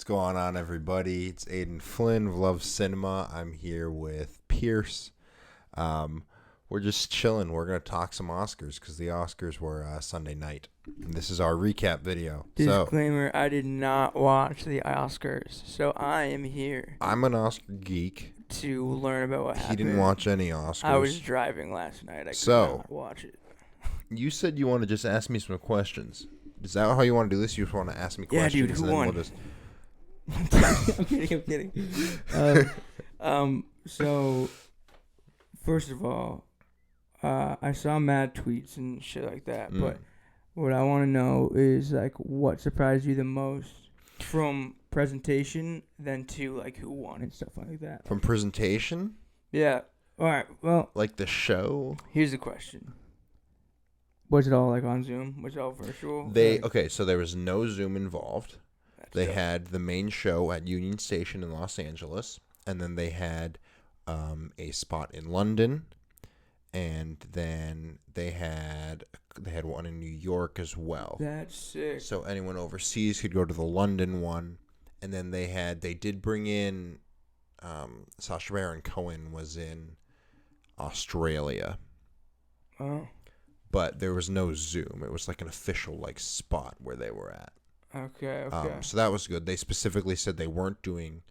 What's going on, everybody? It's Aidan Flynn of LoveCinema. I'm here with Pierce. We're just chilling. We're going to talk some Oscars because the Oscars were Sunday night. And this is our recap video. Disclaimer, I did not watch the Oscars, so I am here I'm an Oscar geek. to learn about what happened. He didn't watch any Oscars. I was driving last night. I could not watch it. You said you want to just ask me some questions. Is that how you want to do this? You just want to ask me questions? Yeah, dude, who won? I'm kidding. So, first of all, I saw mad tweets and shit like that, but what I want to know is, like, what surprised you the most from presentation, then to, like, who won and stuff like that. From presentation? Yeah. All right, well. Like the show? Here's the question. Was it all, like, on Zoom? Was it all virtual? Okay, so there was no Zoom involved. They dope. had the main show at Union Station in Los Angeles, and then they had a spot in London, and then they had one in New York as well. That's sick. So anyone overseas could go to the London one, and then they did bring in Sacha Baron Cohen was in Australia. Oh. But there was no Zoom. It was like an official like spot where they were at. Okay. So that was good. They specifically said they weren't doing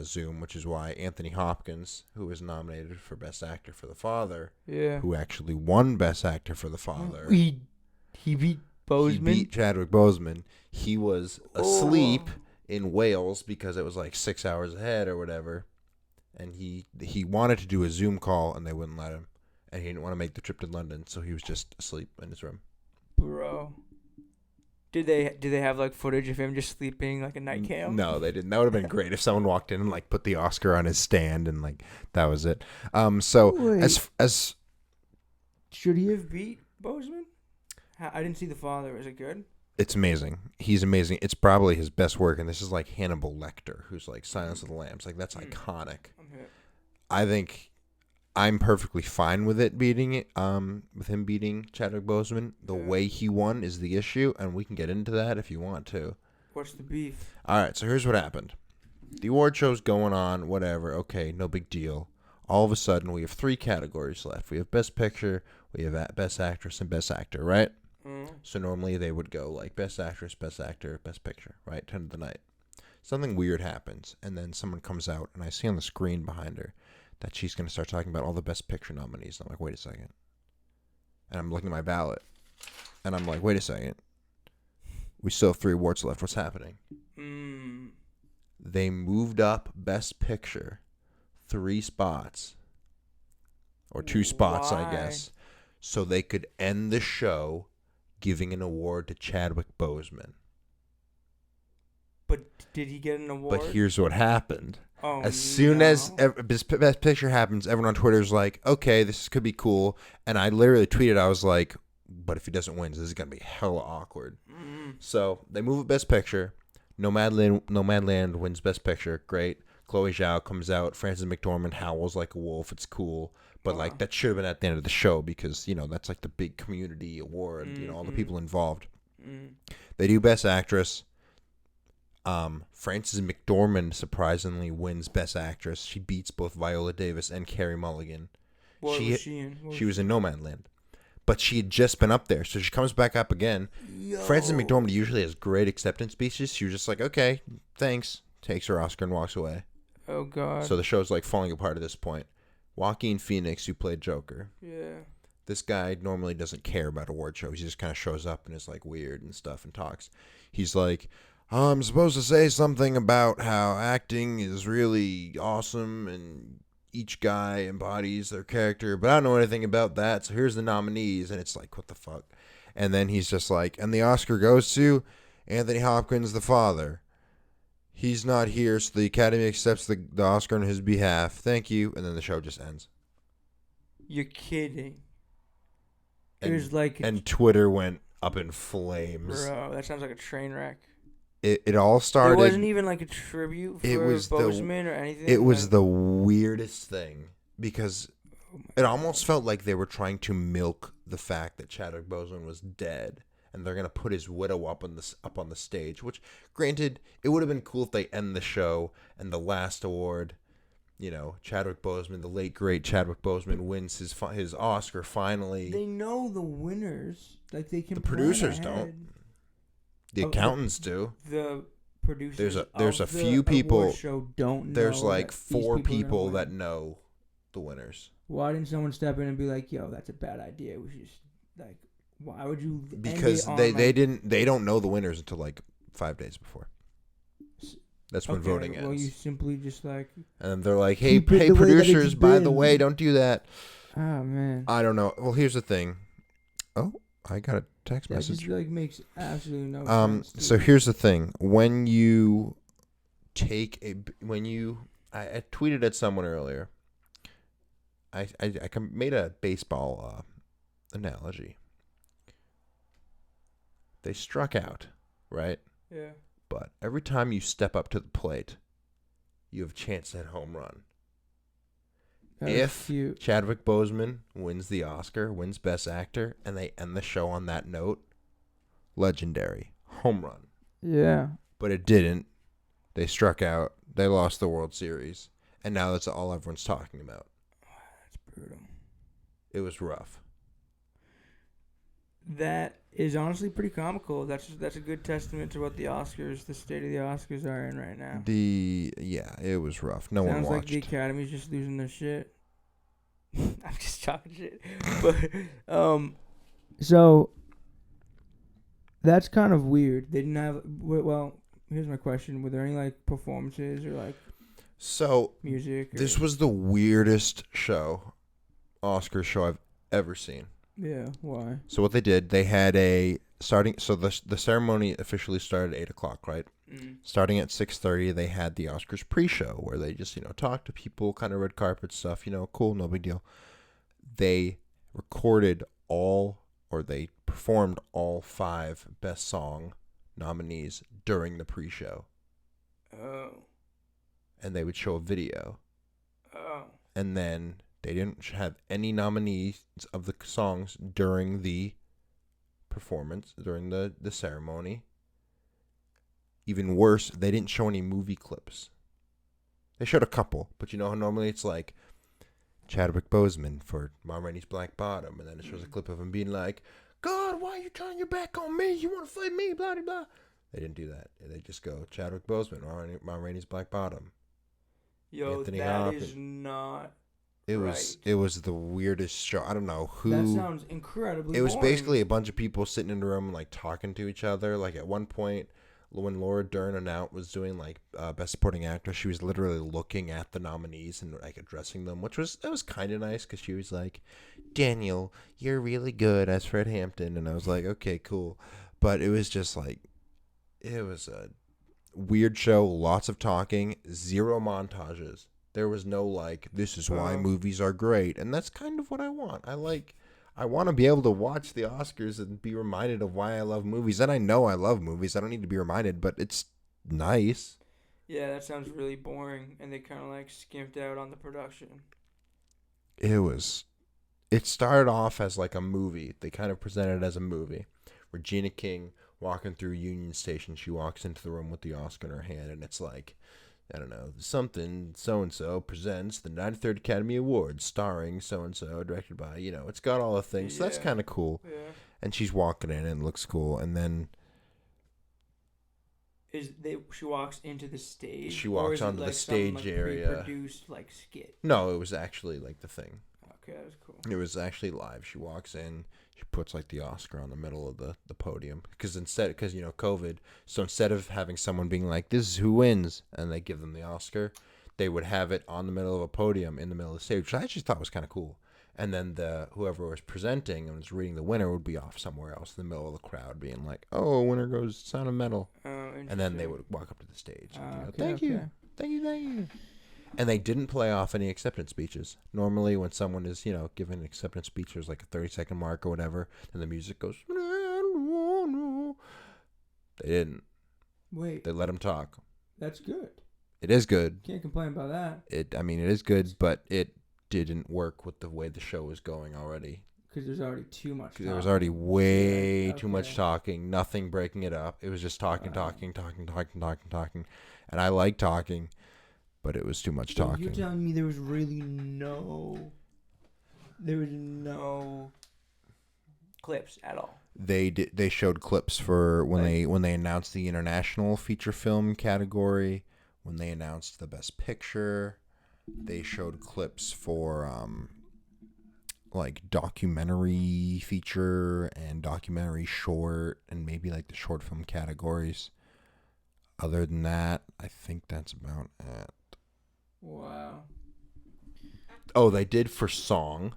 Zoom, which is why Anthony Hopkins, who was nominated for Best Actor for The Father, who actually won Best Actor for The Father. He beat Boseman? He beat Chadwick Boseman. He was asleep in Wales because it was like 6 hours ahead or whatever. And he wanted to do a Zoom call, and they wouldn't let him. And he didn't want to make the trip to London, so he was just asleep in his room. Bro. Did they have, like, footage of him just sleeping, like a night cam? No, they didn't. That would have been great if someone walked in and like put the Oscar on his stand and like that was it. So Wait. as should he have beat Boseman? I didn't see The Father. Is it good? It's amazing. He's amazing. It's probably his best work, and this is like Hannibal Lecter, who's like Silence of the Lambs. Like that's iconic. I think I'm perfectly fine with it beating it. With him beating Chadwick Boseman, the way he won is the issue, and we can get into that if you want to. What's the beef? All right, so here's what happened. The award show's going on, whatever. Okay, no big deal. All of a sudden, we have 3 categories left. We have Best Picture, we have Best Actress, and Best Actor, right? So normally they would go like Best Actress, Best Actor, Best Picture, right? 10 of the night. Something weird happens, and then someone comes out, and I see on the screen behind her that she's going to start talking about all the Best Picture nominees. And I'm like, wait a second. And I'm looking at my ballot. And I'm like, wait a second. We still have 3 awards left. What's happening? They moved up Best Picture 3 spots. Or 2 spots, I guess. So they could end the show giving an award to Chadwick Boseman. But did he get an award? But here's what happened. As soon as Best Picture happens, everyone on Twitter is like, okay, this could be cool. And I literally tweeted, I was like, but if he doesn't win, this is going to be hella awkward. So they move up Best Picture. Nomadland wins Best Picture. Great. Chloe Zhao comes out. Frances McDormand howls like a wolf. It's cool. But like that should have been at the end of the show because, you know, that's like the big community award, you know, all the people involved. They do Best Actress. Frances McDormand surprisingly wins Best Actress. She beats both Viola Davis and Carey Mulligan. What was she in? She was in Nomadland. But she had just been up there, so she comes back up again. Frances McDormand usually has great acceptance speeches. She was just like, okay, thanks. Takes her Oscar and walks away. Oh, God. So the show's like falling apart at this point. Joaquin Phoenix, who played Joker. Yeah. This guy normally doesn't care about award shows. He just kind of shows up and is like weird and stuff and talks. He's like, I'm supposed to say something about how acting is really awesome and each guy embodies their character, but I don't know anything about that, so here's the nominees. And it's like, what the fuck? And then he's just like, and the Oscar goes to Anthony Hopkins, The Father. He's not here, so the Academy accepts the Oscar on his behalf. Thank you. And then the show just ends. You're kidding. And, it was like... And Twitter went up in flames. Bro, that sounds like a train wreck. It all started... It wasn't even like a tribute for Boseman or anything. It was the weirdest thing because it almost felt like they were trying to milk the fact that Chadwick Boseman was dead and they're gonna put his widow up on the stage. Which, granted, it would have been cool if they end the show and the last award, Chadwick Boseman, the late great Chadwick Boseman, wins his Oscar finally. They know the winners, like they can. The producers plan ahead. don't. The accountants do. The producers. There's a of few the people. award show don't. There's know like that 4 these people are gonna that win. know the winners. Why didn't someone step in and be like, "Yo, that's a bad idea. We should just like." Why would you? Because they don't know the winners until like 5 days before. That's when voting ends. Well, you simply just like. And then they're like, hey, Keep it the way that producers, it's by the been. way, don't do that. Oh man. I don't know. Well, here's the thing. Oh, I got a text That message. just like makes absolutely no sense. So here's the thing. When you I tweeted at someone earlier. I made a baseball analogy. They struck out, right? Yeah. But every time you step up to the plate, you have a chance to hit a home run. If Chadwick Boseman wins the Oscar, wins Best Actor, and they end the show on that note, legendary. Home run. Yeah. But it didn't. They struck out. They lost the World Series. And now that's all everyone's talking about. That's brutal. It was rough. That is honestly pretty comical. That's a good testament to what the state of the Oscars are in right now. It was rough. No one Sounds watched. like the Academy's just losing their shit. I'm just talking shit. But so that's kind of weird. They didn't have. Well, here's my question: were there any like performances or like music? This was the weirdest Oscar show I've ever seen. Yeah, why? So what they did, they had the ceremony officially started at 8:00, right? Mm. Starting at 6:30, they had the Oscars pre-show where they just, talked to people, kind of red carpet stuff, cool, no big deal. They they performed all 5 Best Song nominees during the pre-show. Oh. And they would show a video. Oh. And then they didn't have any nominees of the songs during the performance, during the ceremony. Even worse, they didn't show any movie clips. They showed a couple, but normally it's like Chadwick Boseman for Ma Rainey's Black Bottom, and then it shows a clip of him being like, God, why are you turning your back on me? You want to fight me, blah, blah, blah. They didn't do that. They just go, Chadwick Boseman, Ma Rainey's Black Bottom. Yo, Anthony that Hopkins. is not It right. was the weirdest show. I don't know who. That sounds incredibly It was boring. basically a bunch of people sitting in a room like talking to each other. Like at one point, when Laura Dern was doing like Best Supporting Actress, she was literally looking at the nominees and like addressing them, that was kind of nice because she was like, Daniel, you're really good as Fred Hampton, and I was like, okay, cool. But it was just like, it was a weird show, lots of talking, 0 montages. There was no like, this is why movies are great. And that's kind of what I want. I want to be able to watch the Oscars and be reminded of why I love movies. And I know I love movies. I don't need to be reminded, but it's nice. Yeah, that sounds really boring. And they kind of like skimped out on the production. It started off as like a movie. They kind of presented it as a movie. Regina King walking through Union Station. She walks into the room with the Oscar in her hand. And it's like, I don't know, something so-and-so presents the 93rd Academy Awards starring so-and-so, directed by, it's got all the things. So that's kind of cool. Yeah. And she's walking in and it looks cool. And then she walks into the stage? She walks onto the stage area. Pre-produced like skit? No, it was actually like the thing. Okay, that was cool. It was actually live. She walks in. She puts like the Oscar on the middle of the podium because COVID. So instead of having someone being like, "This is who wins," and they give them the Oscar, they would have it on the middle of a podium in the middle of the stage, which I actually thought was kind of cool. And then whoever was presenting and was reading the winner would be off somewhere else in the middle of the crowd, being like, "Oh, winner goes Sound of Metal," and then they would walk up to the stage. And thank you. And they didn't play off any acceptance speeches. Normally, when someone is, giving an acceptance speech, there's like a 30-second mark or whatever, and the music goes. They didn't. Wait. They let them talk. That's good. It is good. Can't complain about that. It is good, but it didn't work with the way the show was going already. Because there's already too much talking. There was already way too Okay. much talking, nothing breaking it up. It was just talking. And I like talking, but it was too much So talking. you're telling me there was no clips at all? They showed clips for when they announced the international feature film category, when they announced the best picture. They showed clips for like documentary feature and documentary short and maybe like the short film categories. Other than that, I think that's about it. Wow. Oh, they did for song.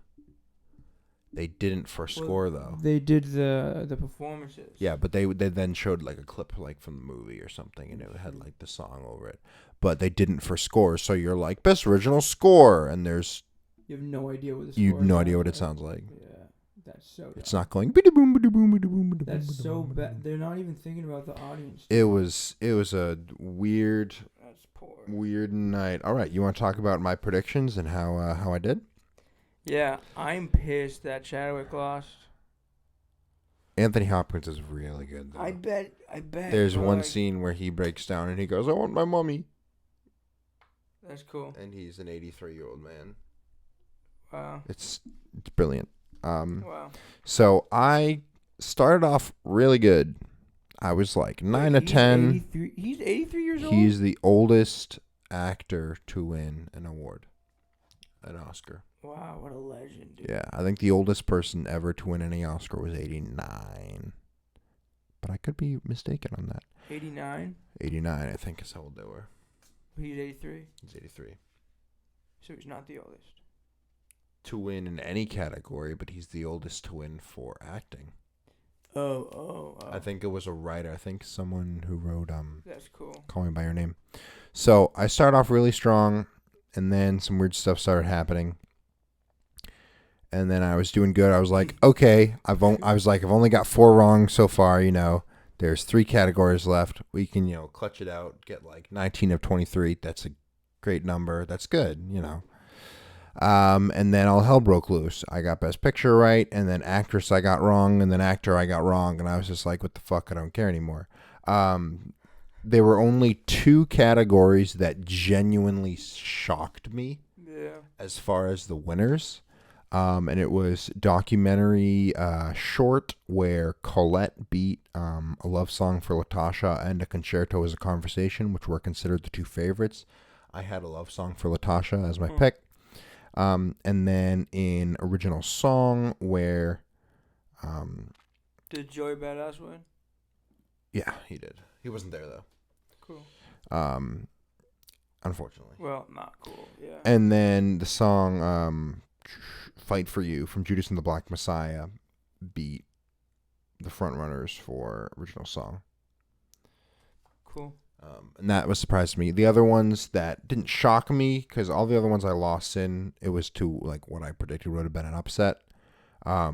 They didn't for score though. They did the performances. Yeah, but they then showed like a clip like from the movie or something, and it had like the song over it. But they didn't for score, so you're like best original score, and there's you have no idea what the score you have no idea what like. it sounds like. Yeah, that's so. Dumb. It's not going. Boom. That's so bad. They're not even thinking about the audience. It was a weird. That's poor. Weird night. All right, you want to talk about my predictions and how I did? Yeah, I'm pissed that Chadwick lost. Anthony Hopkins is really good, though. I bet. There's one scene where he breaks down and he goes, "I want my mommy." That's cool. And he's an 83-year-old man. Wow. It's brilliant. Wow. So I started off really good. I was like 9 of 10. He's 83 years old? He's the oldest actor to win an award, an Oscar. Wow, what a legend, dude. Yeah, I think the oldest person ever to win any Oscar was 89. But I could be mistaken on that. 89? 89, I think, is how old they were. He's 83? He's 83. So he's not the oldest. To win in any category, but he's the oldest to win for acting. Oh. I think it was a writer. I think someone who wrote That's cool. Call Me By Your Name. So I started off really strong, and then some weird stuff started happening. And then I was doing good. I was like, okay, I've only got 4 wrong so far. There's 3 categories left. We can clutch it out, get like 19 of 23. That's a great number. That's good. And then all hell broke loose. I got best picture right, and then actress I got wrong, and then actor I got wrong, and I was just like, what the fuck? I don't care anymore. There were only 2 categories that genuinely shocked me. Yeah. As far as the winners. And it was documentary short where Colette beat A Love Song for Latasha and A Concerto as a Conversation, which were considered the 2 favorites. I had A Love Song for Latasha as my pick. And then in original song where... Did Joey Badass win? Yeah, he did. He wasn't there, though. Cool. Unfortunately. Well, not cool, yeah. And then the song... Fight for You from Judas and the Black Messiah beat the frontrunners for original song. Cool. And that was surprised to me. The other ones that didn't shock me, because all the other ones I lost in, it was to like what I predicted would have been an upset,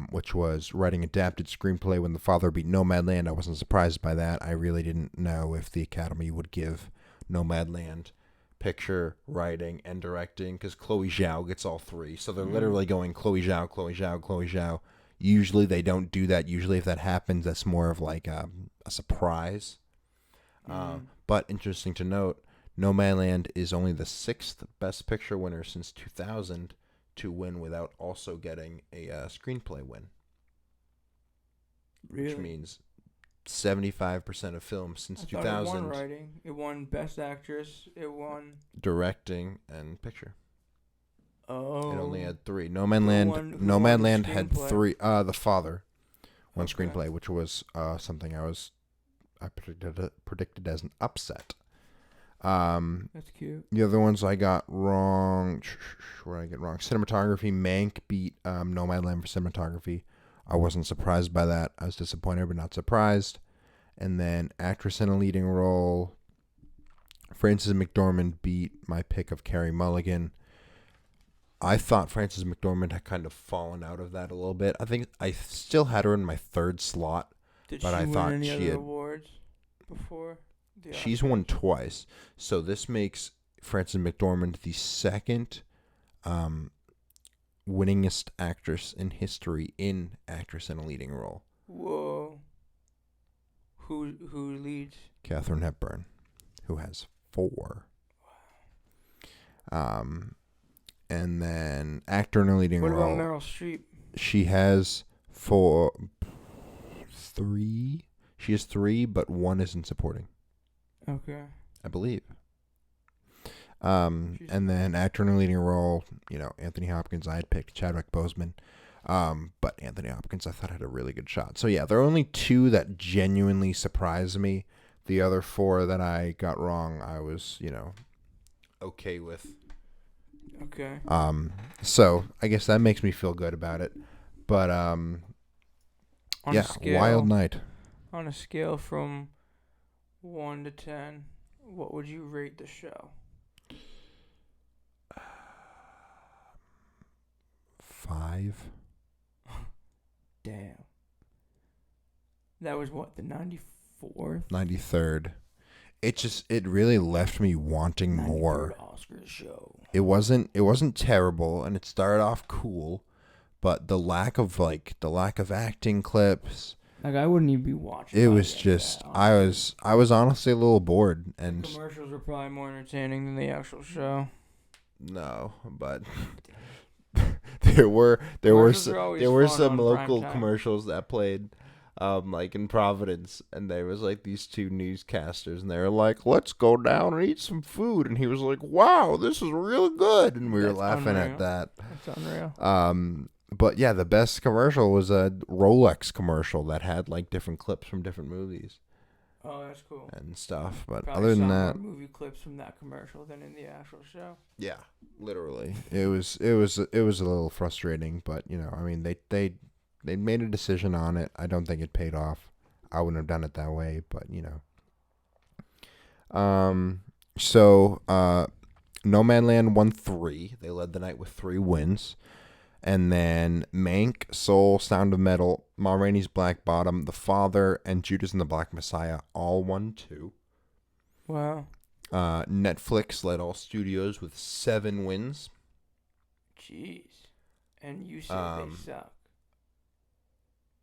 which was writing adapted screenplay when The Father beat Nomadland. I wasn't surprised by that. I really didn't know if the Academy would give Nomadland picture, writing, and directing, because Chloe Zhao gets all 3. So they're literally going Chloe Zhao, Chloe Zhao, Chloe Zhao. Usually they don't do that. Usually if that happens, that's more of like a surprise. But interesting to note, Nomadland is only the 6th Best Picture winner since 2000 to win without also getting a screenplay win. Really? Which means 75% of films since 2000. It won writing. It won Best Actress. It won directing and picture. Oh. It only had 3. Nomadland had 3. The Father won screenplay, which was something I predicted as an upset. That's cute. The other ones I got wrong. Where did I get wrong? Cinematography. Mank beat Nomadland for cinematography. I wasn't surprised by that. I was disappointed, but not surprised. And then actress in a leading role. Frances McDormand beat my pick of Carey Mulligan. I thought Frances McDormand had kind of fallen out of that a little bit. I think I still had her in my 3rd slot. But I thought win any she other had awards before? She's won twice. So this makes Frances McDormand the 2nd winningest actress in history in actress in a leading role. Whoa. Who leads? Katharine Hepburn, who has 4. And then actor in a leading role. What about Meryl Streep? She has 3. She has 3, but 1 isn't supporting. Okay. I believe. And then actor in a leading role, Anthony Hopkins. I had picked Chadwick Boseman. But Anthony Hopkins, I thought, had a really good shot. So, yeah, there are only 2 that genuinely surprised me. The other 4 that I got wrong, I was, okay with. Okay. So, I guess that makes me feel good about it. But, wild night. On a scale from 1 to 10, what would you rate the show? 5. Damn. That was what, the 94th? 93rd. It really left me wanting more. Oscar show. It wasn't terrible, and it started off cool, but the lack of acting clips. Like, I wouldn't even be watching. It was just I was honestly a little bored, and the commercials were probably more entertaining than the actual show. No, but there were some local commercials that played like in Providence, and there was like these 2 newscasters, and they were like, "Let's go down and eat some food," and he was like, "Wow, this is really good," and we were laughing at that. That's unreal. But yeah, the best commercial was a Rolex commercial that had like different clips from different movies. Oh, that's cool. And stuff, but Probably other than saw that, more movie clips from that commercial than in the actual show. Yeah, literally, it was a little frustrating, but I mean, they made a decision on it. I don't think it paid off. I wouldn't have done it that way, but So, Nomadland won 3. They led the night with 3 wins. And then Mank, Soul, Sound of Metal, Ma Rainey's Black Bottom, The Father, and Judas and the Black Messiah all won 2. Wow. Netflix led all studios with 7 wins. Jeez. And you say they suck.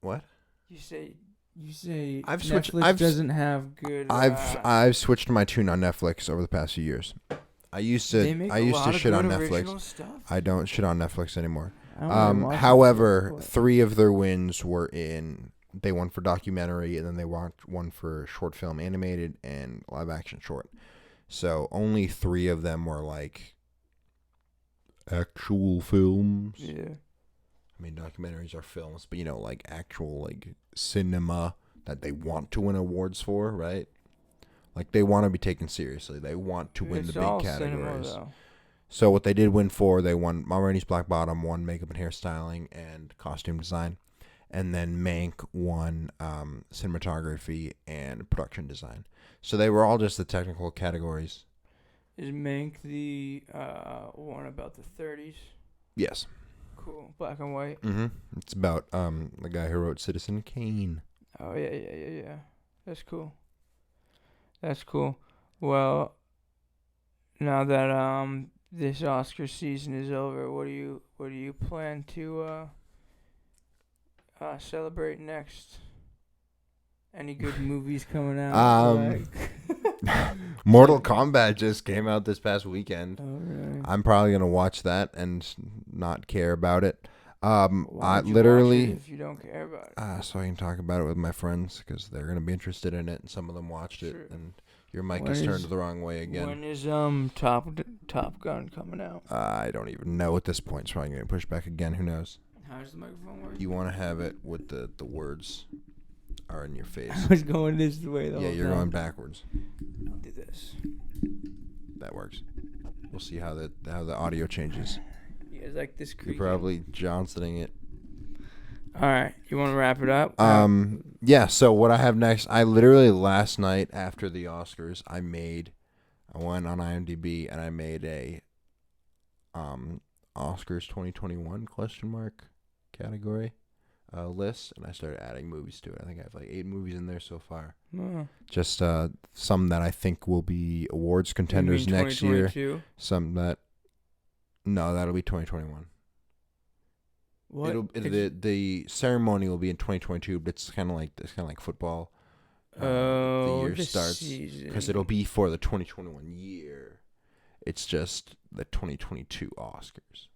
What? You say I've Netflix doesn't have good. I've switched my tune on Netflix over the past few years. I used to shit on Netflix. Stuff. I don't shit on Netflix anymore. However, 3 of their wins were they won for documentary, and then they won for short film animated and live action short. So only 3 of them were like actual films. Yeah. I mean, documentaries are films, but like actual like cinema that they want to win awards for, right? Like they want to be taken seriously. They want to win the big categories. Cinema, so what they did win for, they won Ma Rainey's Black Bottom, won makeup and hairstyling and costume design, and then Mank won cinematography and production design. So they were all just the technical categories. Is Mank the one about the 30s? Yes. Cool. Black and white. Mm-hmm. It's about the guy who wrote Citizen Kane. Oh yeah. That's cool. That's cool. Well, now that this Oscar season is over, what do you plan to celebrate next? Any good movies coming out? Mortal Kombat just came out this past weekend. Oh, really? I'm probably gonna watch that and not care about it. Why would you literally, watch it if you don't care about it? so I can talk about it with my friends because they're gonna be interested in it, and some of them watched it. And your mic is turned the wrong way again. When is Top Gun coming out? I don't even know at this point. It's probably gonna push back again. Who knows? How does the microphone work? You want to have it with the words are in your face. I was going this way though. Yeah, you're going backwards. I'll do this. That works. We'll see how the audio changes. You guys like this creaking? You're probably Johnsoning it. All right, you want to wrap it up? Yeah. So what I have next, I literally last night after the Oscars, I went on IMDb and I made a Oscars 2021 ? Category list, and I started adding movies to it. I think I have like 8 movies in there so far. Just some that I think will be awards contenders next year. Some that that'll be 2021. What? The ceremony will be in 2022, but it's kind of like football. The year starts because it'll be for the 2021 year. It's just the 2022 Oscars.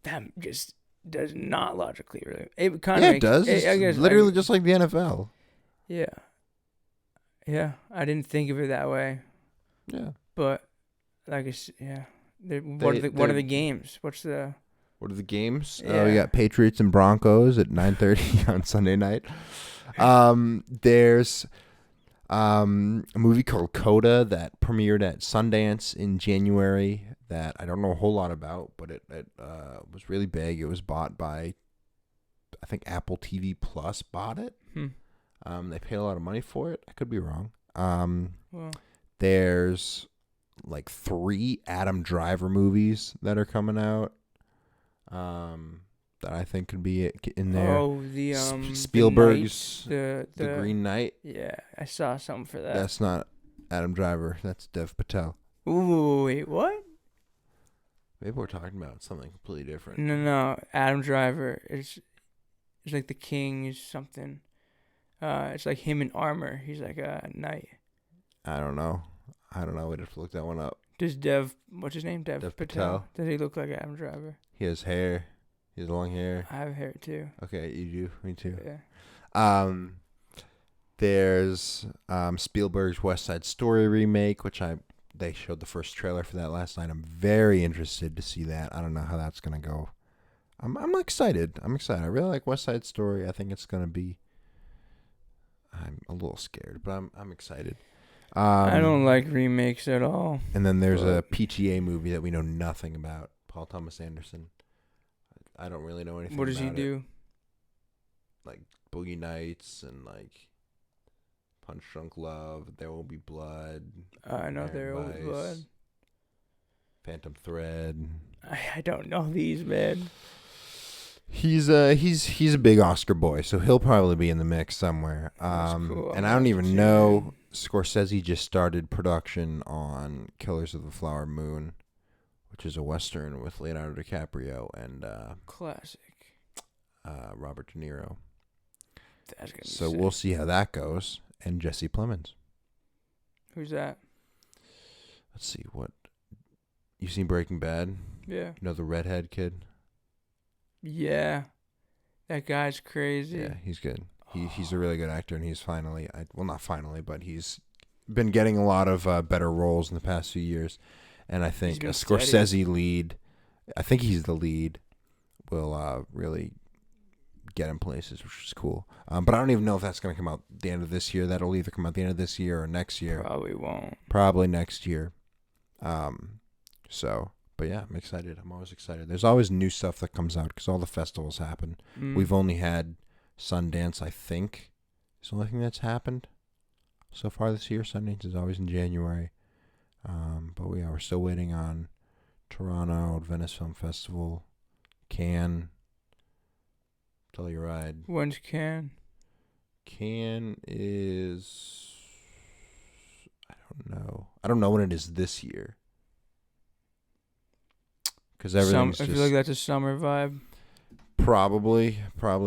That just does not logically really. It kind of Yeah, it does. I guess literally just like the NFL. Yeah. Yeah, I didn't think of it that way. Yeah. But like it's what are the games? What are the games? Yeah. We got Patriots and Broncos at 9:30 on Sunday night. There's a movie called Coda that premiered at Sundance in January that I don't know a whole lot about, but it was really big. It was bought by, I think Apple TV Plus bought it. They paid a lot of money for it. I could be wrong. There's like 3 Adam Driver movies that are coming out. That I think could be in there. Oh, the Spielberg's the Green Knight. Yeah, I saw something for that. That's not Adam Driver. That's Dev Patel. Ooh, wait, what? Maybe we're talking about something completely different. No, Adam Driver. It's like the king is something. It's like him in armor. He's like a knight. I don't know. We'd have to look that one up. What's his name? Dev Patel. Does he look like Adam Driver? He has hair. He has long hair. I have hair too. Okay, you do. Me too. Yeah. There's Spielberg's West Side Story remake, which they showed the first trailer for that last night. I'm very interested to see that. I don't know how that's gonna go. I'm excited. I really like West Side Story. I think it's gonna be. I'm a little scared, but I'm excited. I don't like remakes at all. And then there's a PTA movie that we know nothing about. Paul Thomas Anderson. I don't really know anything. What does he do? Like Boogie Nights and like Punch Drunk Love. There Will Be Blood. I know There Will Be Blood. Phantom Thread. I don't know these, man. He's a big Oscar boy, so he'll probably be in the mix somewhere. Cool. And I don't even know. Scorsese just started production on Killers of the Flower Moon, which is a Western with Leonardo DiCaprio and classic Robert De Niro. That's gonna be so sick. We'll see how that goes. And Jesse Plemons. Who's that? Let's see what. You seen Breaking Bad? Yeah. You know the redhead kid? Yeah. That guy's crazy. Yeah, he's good. He's a really good actor, and he's finally, not finally, but he's been getting a lot of better roles in the past few years. And I think a Scorsese lead, I think he's the lead, will really get in places, which is cool. But I don't even know if that's going to come out the end of this year. That'll either come out the end of this year or next year. Probably won't. Probably next year. But yeah, I'm excited. I'm always excited. There's always new stuff that comes out because all the festivals happen. We've only had Sundance, I think, is the only thing that's happened so far this year. Sundance is always in January. But we're still waiting on Toronto, Venice Film Festival, Cannes, Telluride. When's Cannes? Cannes is... I don't know. I don't know when it is this year. Because everything's I feel like that's a summer vibe. Probably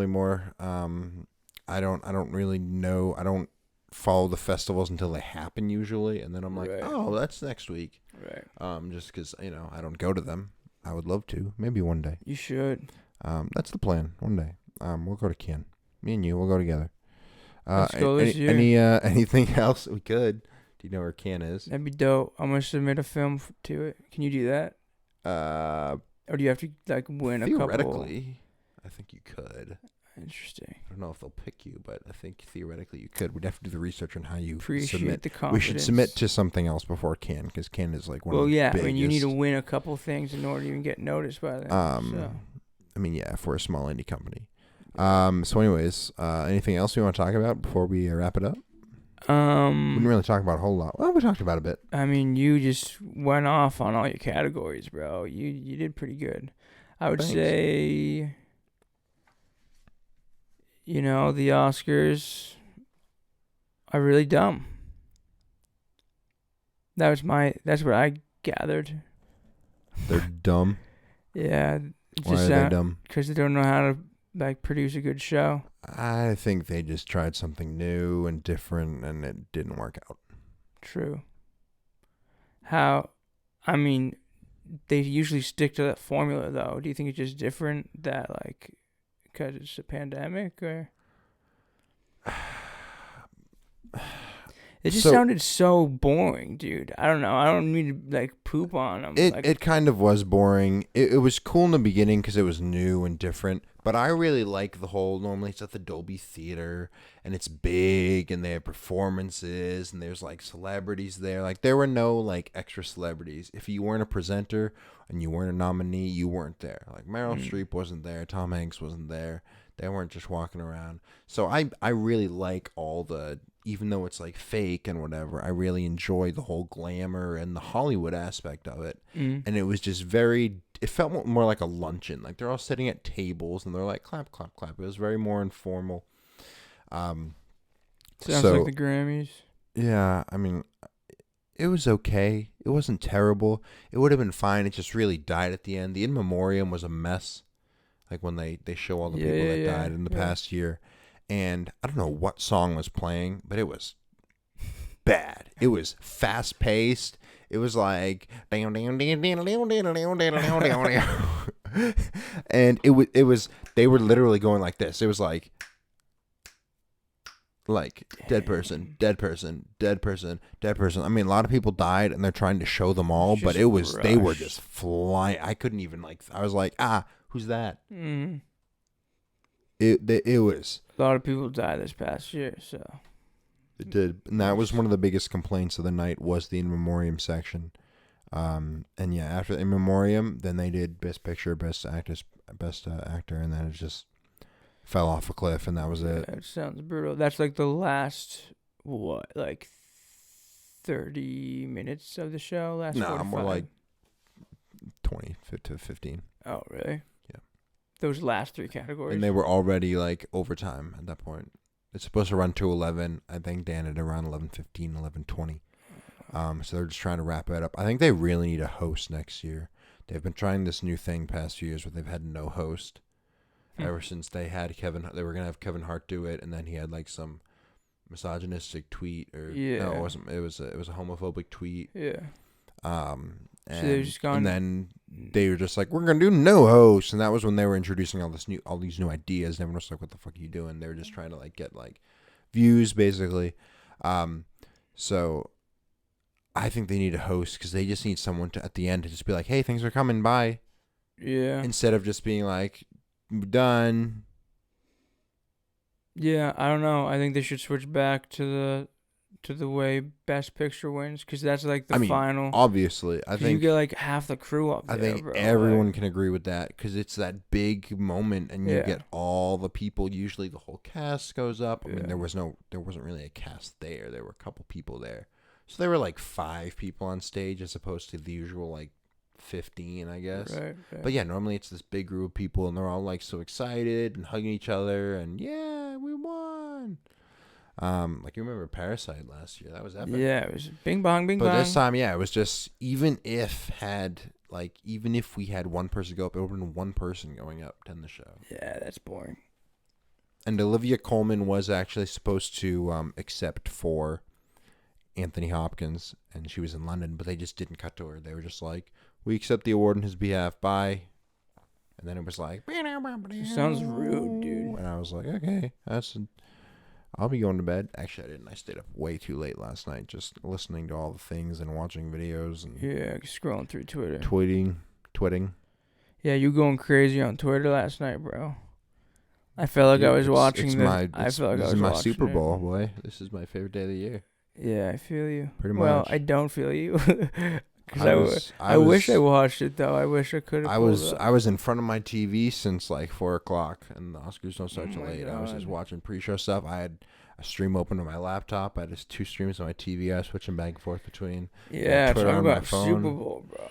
more. I don't really know. I don't follow the festivals until they happen usually, and then I'm like, oh, that's next week. Right. Just because I don't go to them. I would love to. Maybe one day. You should. That's the plan. One day. We'll go to Cannes. Me and you. We'll go together. Let's go this year. Anything else we could? Do you know where Cannes is? That'd be dope. I'm gonna submit a film to it. Can you do that? Or do you have to win a couple? Theoretically, I think you could. Interesting. I don't know if they'll pick you, but I think theoretically you could. We'd have to do the research on how you submit. The confidence. We should submit to something else before Cannes, because Cannes is one of the biggest. Well, yeah. I mean, you need to win a couple things in order to even get noticed by them. I mean, yeah, for a small indie company. So anyways, anything else you want to talk about before we wrap it up? We didn't really talk about a whole lot. Well, we talked about a bit. I mean, you just went off on all your categories, bro. You did pretty good. I would say, the Oscars are really dumb. That's what I gathered. They're dumb. Yeah, Why are they dumb? Because they don't know how to like produce a good show. I think they just tried something new and different, and it didn't work out. True. I mean, they usually stick to that formula, though. Do you think it's just different that, like, because it's a pandemic, or? It just sounded so boring, dude. I don't know. I don't mean to, like, poop on them. It kind of was boring. It was cool in the beginning because it was new and different. But I really like the whole, normally it's at the Dolby Theater, and it's big, and they have performances, and there's, like, celebrities there. Like, there were no, like, extra celebrities. If you weren't a presenter and you weren't a nominee, you weren't there. Like, Meryl Streep wasn't there. Tom Hanks wasn't there. They weren't just walking around. So I really like all the, even though it's, like, fake and whatever, I really enjoy the whole glamour and the Hollywood aspect of it. And it was just it felt more like a luncheon. Like, they're all sitting at tables, and they're like, clap, clap, clap. It was very more informal. Sounds like the Grammys. Yeah, I mean, it was okay. It wasn't terrible. It would have been fine. It just really died at the end. The In Memoriam was a mess. Like, when they show all the people that died in the past year. And I don't know what song was playing, but it was bad. It was fast-paced. It was like, and it was they were literally going like this. It was like dead person, dead person, dead person, dead person. I mean, a lot of people died, and they're trying to show them all, but they were just flying. I couldn't even, like, I was like, who's that? It was a lot of people died this past year, so. It did, and that was one of the biggest complaints of the night, was the In Memoriam section. And yeah, after the In Memoriam, then they did Best Picture, Best Actress, Best Actor, and then it just fell off a cliff, and that was it. That sounds brutal. That's like the last, what, like 30 minutes of the show? Last 45? More like 20 to 15. Oh, really? Yeah. Those last three categories? And they were already, like, overtime at that point. It's supposed to run to 11. I think Dan at around 11:15, 11:20. So they're just trying to wrap it up. I think they really need a host next year. They've been trying this new thing past few years where they've had no host. Ever since they had they were gonna have Kevin Hart do it, and then he had like some misogynistic tweet, or no, it wasn't. It was a homophobic tweet. Yeah. And, so they just gone, and then they were just like, we're gonna do no host, and that was when they were introducing all these new ideas. And everyone was like, what the fuck are you doing? They were just trying to, like, get, like, views, basically. So I think they need a host, because they just need someone to, at the end, to just be like, hey, thanks for coming, bye. Yeah. Instead of just being like, done. Yeah, I don't know. I think they should switch back to the way Best Picture wins, because that's like the final. Obviously, I think you get like half the crew up there. I think everyone can agree with that, because it's that big moment, and you get all the people. Usually, the whole cast goes up. I mean, there wasn't really a cast there. There were a couple people there, so there were like 5 people on stage as opposed to the usual like 15, I guess. Right. But yeah, normally it's this big group of people, and they're all like so excited and hugging each other, and yeah, we won. Like, you remember Parasite last year? That was epic. Yeah, it was bing bong, bing bong. But this time, yeah, it was just, even if we had one person go up, it would have been one person going up to end the show. Yeah, that's boring. And Olivia Colman was actually supposed to accept for Anthony Hopkins, and she was in London, but they just didn't cut to her. They were just like, we accept the award on his behalf, bye. And then it was like, sounds rude, dude. And I was like, okay, I'll be going to bed. Actually, I didn't. I stayed up way too late last night, just listening to all the things and watching videos and scrolling through Twitter, twitting. Yeah, you going crazy on Twitter last night, bro. I felt like I was watching this is my Super Bowl, boy. This is my favorite day of the year. Yeah, I feel you. Pretty much. Well, I don't feel you. I wish I watched it, though. I wish I could have. I was in front of my TV since like 4 o'clock, and the Oscars don't start till late. I was just watching pre-show stuff. I had a stream open on my laptop. I had just 2 streams on my TV. I was switching back and forth between. Yeah, Twitter on my phone. Super Bowl, bro.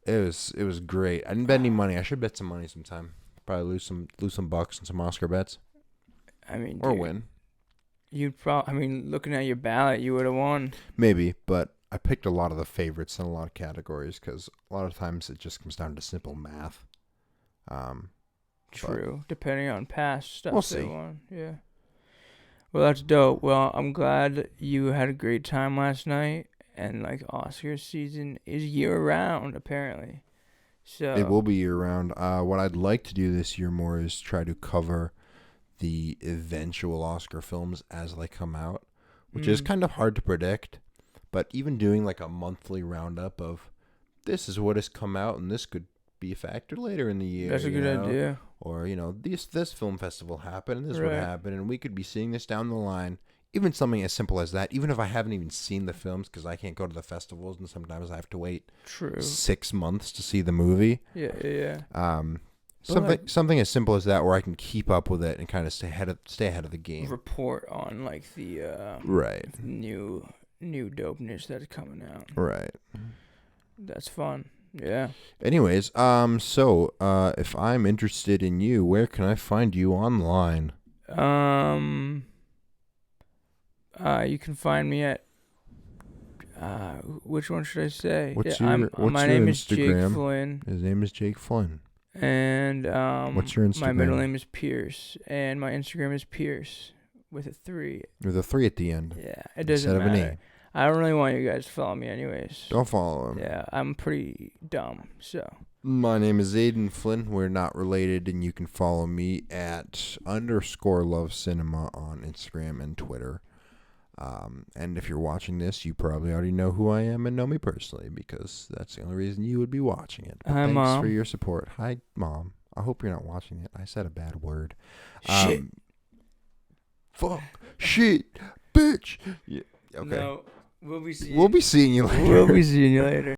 It was great. I didn't bet any money. I should bet some money sometime. Probably lose some bucks and some Oscar bets. I mean, or win. Looking at your ballot, you would have won. Maybe, but I picked a lot of the favorites in a lot of categories, because a lot of times it just comes down to simple math. True. Depending on past stuff. We'll see. Yeah. Well, that's dope. Well, I'm glad you had a great time last night. And, like, Oscar season is year-round, apparently. So It will be year-round. What I'd like to do this year more is try to cover the eventual Oscar films as they come out, which is kind of hard to predict. But even doing, like, a monthly roundup of this is what has come out, and this could be a factor later in the year. That's a good idea. Or, this film festival happened, and this would happen, and we could be seeing this down the line. Even something as simple as that, even if I haven't even seen the films, because I can't go to the festivals, and sometimes I have to wait 6 months to see the movie. Yeah. Something as simple as that, where I can keep up with it and kind of stay ahead of the game. Report on, like, the new dopeness that's coming out. Right. That's fun. Yeah. Anyways, so if I'm interested in you, where can I find you online? You can find me at which one should I say? What's my your name Instagram? is Jake Flynn. His name is Jake Flynn. And what's your Instagram? My middle name is Pierce, and my Instagram is Pierce with a 3. With a 3 at the end. Yeah, it doesn't matter. Instead of an E. I don't really want you guys to follow me anyways. Don't follow him. Yeah, I'm pretty dumb, so. My name is Aidan Flynn. We're not related, and you can follow me at _LoveCinema on Instagram and Twitter. And if you're watching this, you probably already know who I am and know me personally, because that's the only reason you would be watching it. But Hi, thanks Mom. for your support. Hi, Mom. I hope you're not watching it. I said a bad word. Shit. Fuck. Shit. Bitch. Yeah, okay. No, we'll be seeing We'll be seeing you later. We'll be seeing you later.